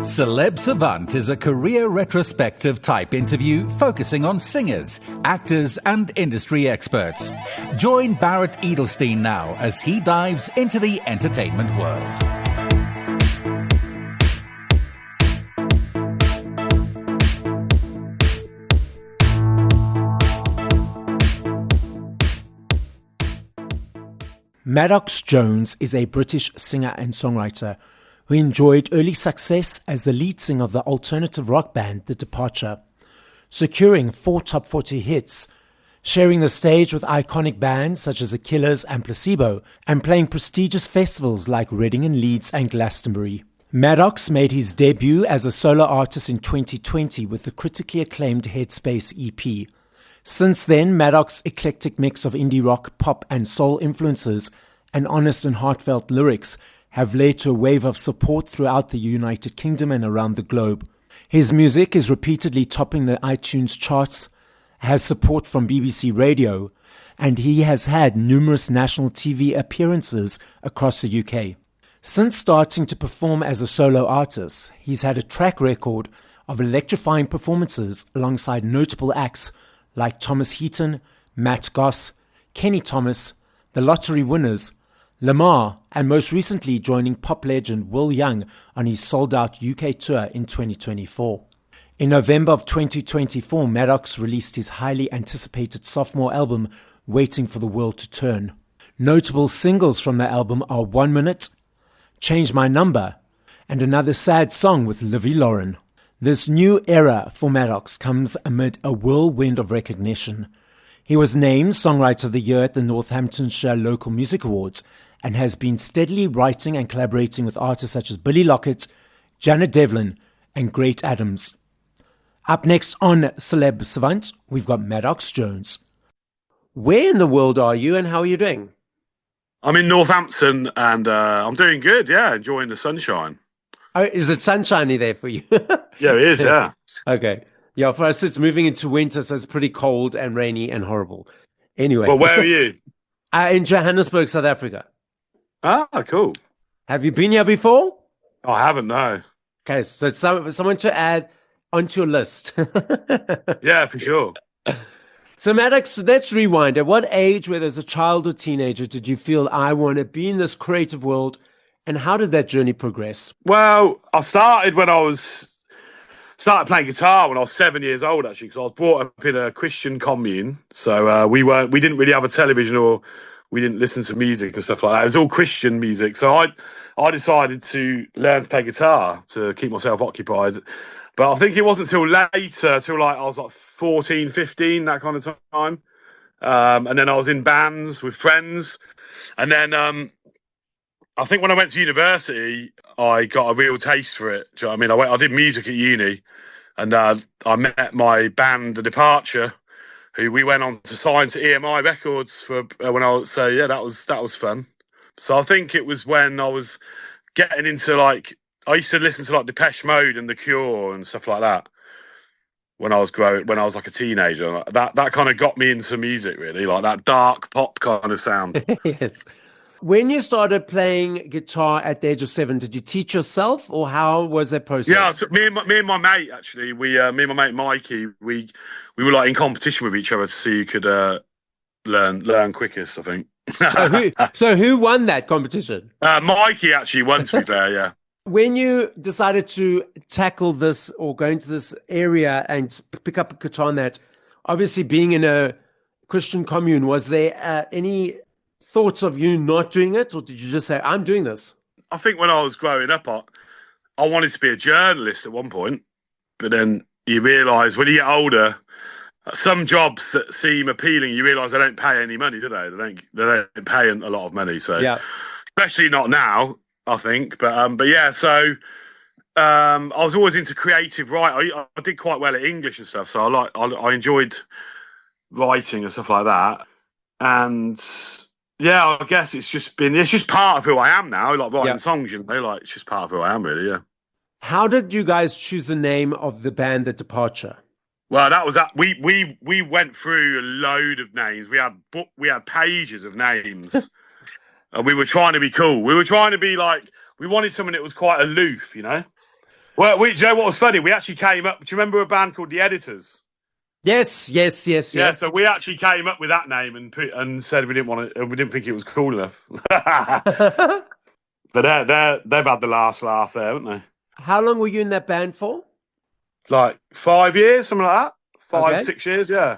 Celeb Savant is a career retrospective type interview focusing on singers, actors, and industry experts. Join Barrett Edelstein now as he dives into the entertainment world. Maddox Jones is a British singer and songwriter who enjoyed early success as the lead singer of the alternative rock band The Departure, securing 4 top 40 hits, sharing the stage with iconic bands such as The Killers and Placebo, and playing prestigious festivals like Reading and Leeds and Glastonbury. Maddox made his debut as a solo artist in 2020 with the critically acclaimed Headspace EP. Since then, Maddox's eclectic mix of indie rock, pop and soul influences and honest and heartfelt lyrics have led to a wave of support throughout the United Kingdom and around the globe. His music is repeatedly topping the iTunes charts, has support from BBC Radio, and he has had numerous national TV appearances across the UK. Since starting to perform as a solo artist, he's had a track record of electrifying performances alongside notable acts like Thomas Heaton, Matt Goss, Kenny Thomas, The Lottery Winners, Lamar, and most recently joining pop legend Will Young on his sold-out UK tour in 2024. In November of 2024, Maddox released his highly anticipated sophomore album, Waiting for the World to Turn. Notable singles from the album are 1 Minute, Change My Number, and Another Sad Song with Livy Lauren. This new era for Maddox comes amid a whirlwind of recognition. He was named Songwriter of the Year at the Northamptonshire Local Music Awards and has been steadily writing and collaborating with artists such as Billy Lockett, Janet Devlin, and Great Adams. Up next on Celeb Savant, we've got Maddox Jones. Where in the world are you and how are you doing? I'm in Northampton and I'm doing good, yeah, enjoying the sunshine. Oh, is it sunshiny there for you? Yeah, it is, yeah. Okay. Yeah, for us it's moving into winter, so it's pretty cold and rainy and horrible. Anyway. Well, where are you? In Johannesburg, South Africa. Ah, cool. Have you been here before? Oh, I haven't, no. Okay, so it's someone to add onto your list. Yeah, for sure. So Maddox, let's rewind. At what age, whether as a child or teenager, did you feel I want to be in this creative world? And how did that journey progress? Well, I started playing guitar when I was 7 years old, actually, because I was brought up in a Christian commune. So we didn't really have a television or we didn't listen to music and stuff like that. It was all Christian music. So I decided to learn to play guitar to keep myself occupied. But I think it wasn't till later, till I was like 14, 15, that kind of time. And then I was in bands with friends. And then I think when I went to university, I got a real taste for it. Do you know what I mean? I did music at uni, and I met my band, The Departure, who we went on to sign to EMI Records for when I was. So yeah, that was fun. So I think it was when I was getting into I used to listen to Depeche Mode and The Cure and stuff like that when I was like a teenager. That kind of got me into music, really, like that dark pop kind of sound. Yes. When you started playing guitar at the age of 7, did you teach yourself, or how was that process? Yeah, so me and my mate, actually, me and my mate Mikey, we were in competition with each other to see who could learn quickest, I think. So who won that competition? Mikey actually won, to be fair, yeah. When you decided to tackle this or go into this area and pick up a guitar on that, obviously being in a Christian commune, was there any thoughts of you not doing it, or did you just say, I'm doing this? I think when I was growing up, I wanted to be a journalist at one point, but then you realise when you get older, some jobs that seem appealing, you realise they don't pay any money, do they? They don't pay a lot of money, so yeah. Especially not now, I think. But yeah, so I was always into creative writing. I did quite well at English and stuff, so I enjoyed writing and stuff like that, and yeah, I guess it's just part of who I am now, writing songs, it's just part of who I am, really, yeah. How did you guys choose the name of the band, The Departure? Well, that was that. We went through a load of names. We had pages of names, and we were trying to be cool. We were trying to be we wanted something that was quite aloof, Well, do you know what was funny? We actually came up. Do you remember a band called The Editors? Yes. Yeah, so we actually came up with that name and said we didn't want it, and we didn't think it was cool enough. But they've had the last laugh there, haven't they? How long were you in that band for? It's like 5 years, something like that. Five, Okay. 6 years, yeah.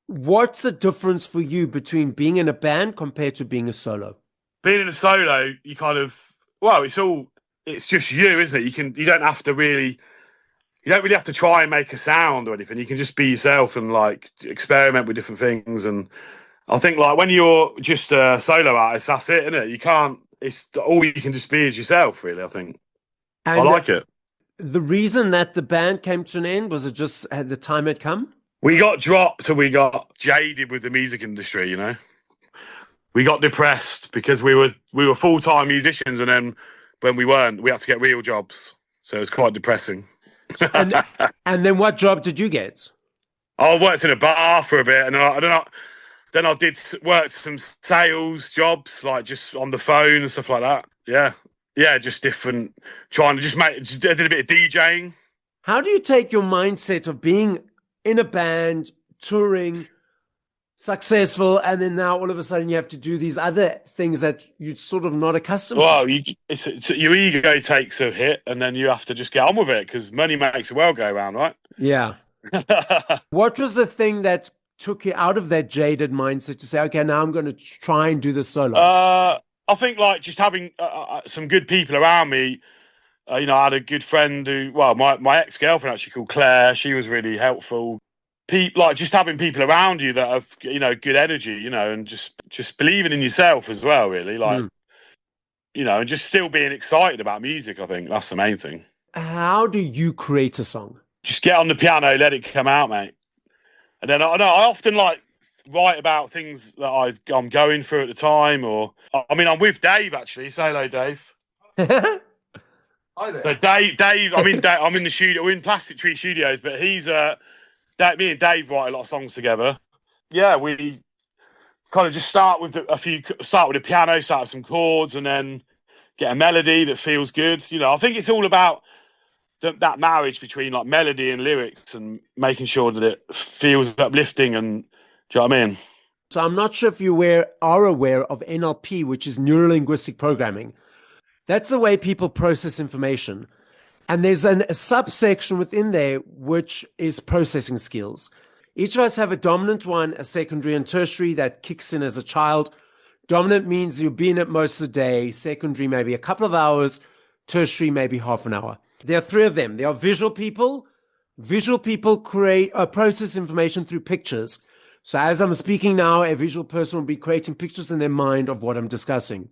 What's the difference for you between being in a band compared to being a solo? Being in a solo, you kind of it's just you, isn't it? You don't have to really. You don't really have to try and make a sound or anything. You can just be yourself and like experiment with different things. And I think like when you're just a solo artist, that's it, isn't it? You can't. It's all you can just be is yourself. Really, I think. And I like it. the reason that the band came to an end, was it just the time had come? We got dropped and we got jaded with the music industry. We got depressed because we were full-time musicians, and then when we weren't, we had to get real jobs. So it was quite depressing. And, and then what job did you get? I worked in a bar for a bit, and then I did work some sales jobs, like just on the phone and stuff like that. Yeah, just different. Trying to I did a bit of DJing. How do you take your mindset of being in a band, touring, successful, and then now all of a sudden you have to do these other things that you're sort of not accustomed to? Well, your ego takes a hit, and then you have to just get on with it because money makes the world go round, right? Yeah. What was the thing that took you out of that jaded mindset to say, okay, now I'm going to try and do this solo? I think like just having some good people around me. I had a good friend my ex-girlfriend actually, called Claire. She was really helpful. Like just having people around you that have good energy, and just believing in yourself as well, really, like and just still being excited about music. I think that's the main thing. How do you create a song? Just get on the piano, let it come out, mate. And then I often like write about things that I'm going through at the time, or I'm with Dave actually. Say hello, Dave. Hi there. So Dave, I'm in the studio. We're in Plastic Tree Studios, but he's me and Dave write a lot of songs together. Yeah, we kind of just start with the piano, start with some chords, and then get a melody that feels good. I think it's all about that marriage between like melody and lyrics and making sure that it feels uplifting. And do you know what I mean? So I'm not sure if you are aware of NLP, which is neuro-linguistic programming. That's the way people process information. And there's a subsection within there, which is processing skills. Each of us have a dominant one, a secondary and tertiary that kicks in as a child. Dominant means you've been it most of the day. Secondary, maybe a couple of hours. Tertiary, maybe half an hour. There are three of them. There are visual people. Visual people process information through pictures. So as I'm speaking now, a visual person will be creating pictures in their mind of what I'm discussing.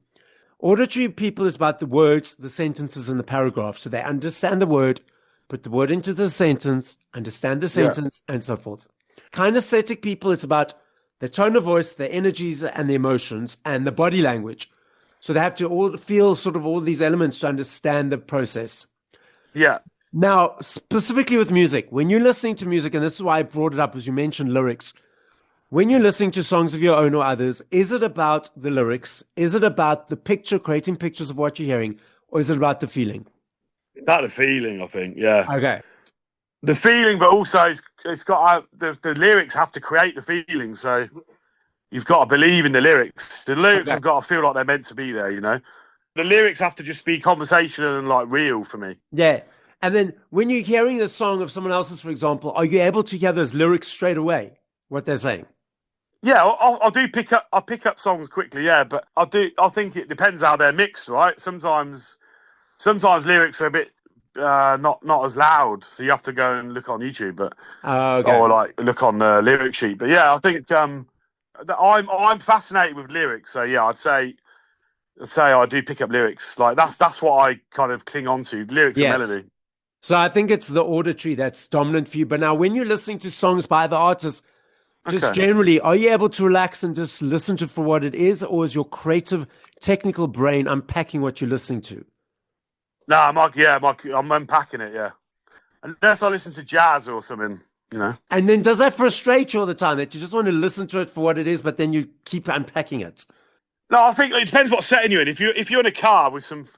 Auditory people is about the words, the sentences, and the paragraphs. So they understand the word, put the word into the sentence, understand the sentence, and so forth. Kinesthetic people is about the tone of voice, the energies, and the emotions, and the body language. So they have to all feel sort of all these elements to understand the process. Yeah. Now, specifically with music, when you're listening to music, and this is why I brought it up, as you mentioned lyrics, when you're listening to songs of your own or others, is it about the lyrics? Is it about the picture, creating pictures of what you're hearing? Or is it about the feeling? About the feeling, I think, yeah. Okay. The feeling, but also it's got the lyrics have to create the feeling. So you've got to believe in the lyrics. The lyrics have got to feel like they're meant to be there, The lyrics have to just be conversational and like real for me. Yeah. And then when you're hearing a song of someone else's, for example, are you able to hear those lyrics straight away, what they're saying? Yeah, I pick up songs quickly, yeah, but I think it depends how they're mixed, right? Sometimes lyrics are a bit not as loud, so you have to go and look on YouTube, but or like look on the lyric sheet. But yeah, I think I'm fascinated with lyrics, so yeah, I'd say I do pick up lyrics. Like that's what I kind of cling on to, lyrics and melody. So I think it's the auditory that's dominant for you. But now when you're listening to songs by the artists, just generally, are you able to relax and just listen to it for what it is, or is your creative, technical brain unpacking what you're listening to? No, I'm unpacking it, yeah. Unless I listen to jazz or something, And then does that frustrate you all the time, that you just want to listen to it for what it is, but then you keep unpacking it? No, I think it depends what setting you're in. If you're in a car with some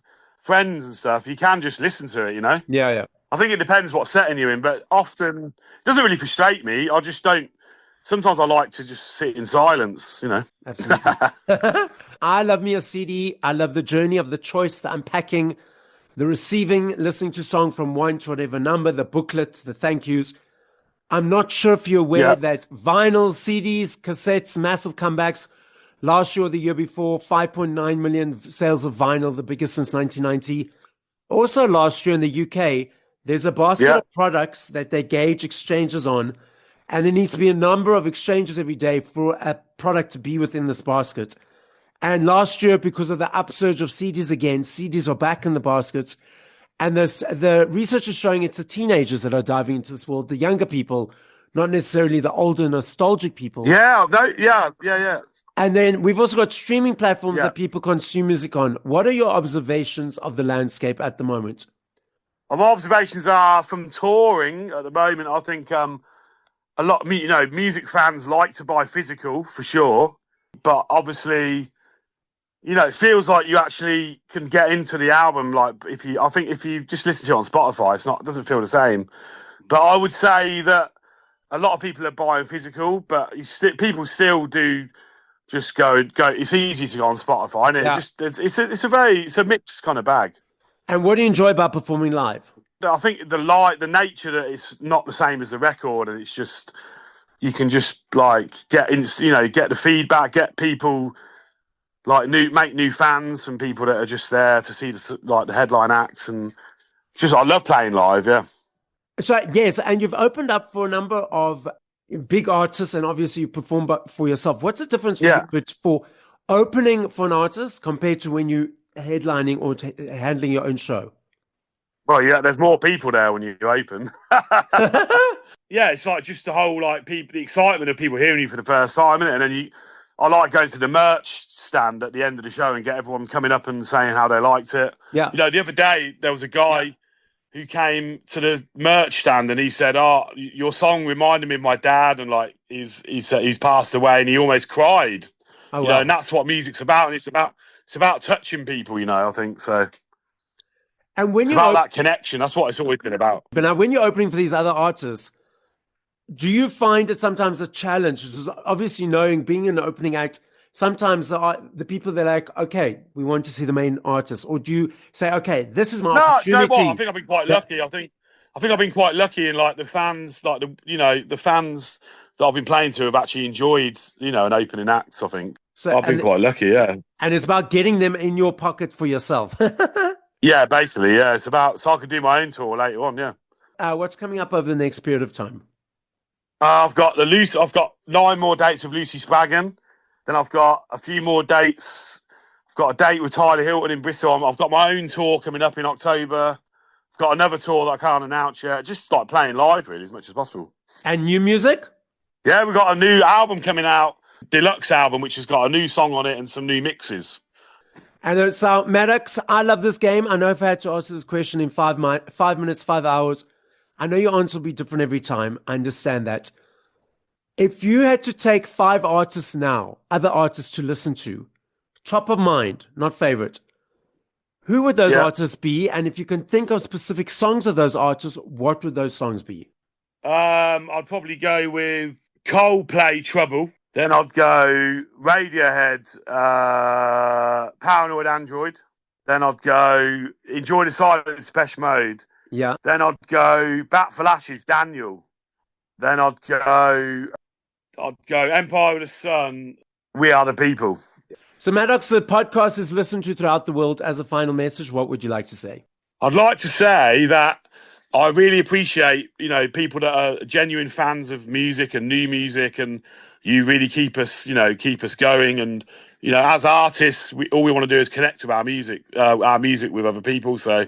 friends and stuff, you can just listen to it, you know? Yeah. I think it depends what setting you're in, but often it doesn't really frustrate me. I just don't. Sometimes I like to just sit in silence, you know? Absolutely. I love me a CD. I love the journey of the choice, the unpacking, the receiving, listening to song from one to whatever number, the booklets, the thank yous. I'm not sure if you're aware that vinyls, CDs, cassettes, massive comebacks. Last year or the year before, 5.9 million sales of vinyl, the biggest since 1990. Also last year in the UK, there's a basket of products that they gauge exchanges on, and there needs to be a number of exchanges every day for a product to be within this basket. And last year, because of the upsurge of CDs again, CDs are back in the baskets. And the research is showing it's the teenagers that are diving into this world, the younger people, not necessarily the older, nostalgic people. Yeah. And then we've also got streaming platforms that people consume music on. What are your observations of the landscape at the moment? My observations are from touring at the moment. I think a lot, you know, music fans like to buy physical for sure, but obviously, you know, it feels like you actually can get into the album. Like if you just listen to it on Spotify, it doesn't feel the same. But I would say that a lot of people are buying physical, but people still do just go. It's easy to go on Spotify, and it's a mixed kind of bag. And what do you enjoy about performing live? I think the nature that it's not the same as the record, and it's just you can just like get the feedback, get people. Like make new fans from people that are just there to see the headline acts, and I love playing live. Yeah. So yes, and you've opened up for a number of big artists, and obviously you perform for yourself. What's the difference for opening for an artist compared to when you headlining or handling your own show? Well, yeah, there's more people there when you open. Yeah, it's like just the whole the excitement of people hearing you for the first time, isn't it? And then I like going to the merch stand at the end of the show and get everyone coming up and saying how they liked it. Yeah. You know, the other day there was a guy who came to the merch stand and he said, "Oh, your song reminded me of my dad," and like he's passed away, and he almost cried. Oh, wow. You know, and that's what music's about, and it's about touching people. You know, I think so. And when it's about that connection, that's what it's always been about. But now, when you're opening for these other artists, do you find it sometimes a challenge? Because obviously, being an opening act, sometimes the people they're like, okay, we want to see the main artist, or do you say, okay, this is my opportunity? No, I think I've been quite lucky. I think I've been quite lucky in like the fans, like the fans that I've been playing to have actually enjoyed, an opening act. I think so. I've been quite lucky, yeah. And it's about getting them in your pocket for yourself. Yeah, basically, yeah. It's about so I can do my own tour later on, yeah. What's coming up over the next period of time? I've got 9 more dates with Lucy Spraggan. Then I've got a few more dates. I've got a date with Tyler Hilton in Bristol. I've got my own tour coming up in October. I've got another tour that I can't announce yet. Just start playing live really as much as possible. And new music? Yeah, we've got a new album coming out, deluxe album, which has got a new song on it and some new mixes. And so, Maddox, I love this game. I know if I had to ask you this question in 5 minutes, 5 hours, I know your answer will be different every time. I understand that. If you had to take 5 artists now, other artists to listen to, top of mind, not favorite, who would those artists be? And if you can think of specific songs of those artists, what would those songs be? I'd probably go with Coldplay, Trouble. Then I'd go Radiohead, Paranoid Android. Then I'd go Enjoy the Silence, Special Mode. Yeah. Then I'd go Bat for Lashes, Daniel. Then I'd go Empire of the Sun, We Are the People. So, Maddox, the podcast is listened to throughout the world. As a final message, what would you like to say? I'd like to say that I really appreciate, people that are genuine fans of music and new music, and you really keep us going. And, as artists, all we want to do is connect with our music with other people. So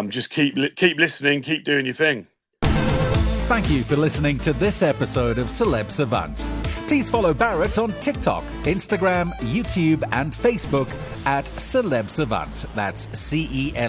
just keep listening, keep doing your thing. Thank you for listening to this episode of Celeb Savant. Please follow Barrett on TikTok, Instagram, YouTube, and Facebook at Celeb Savant. That's CelebSavant.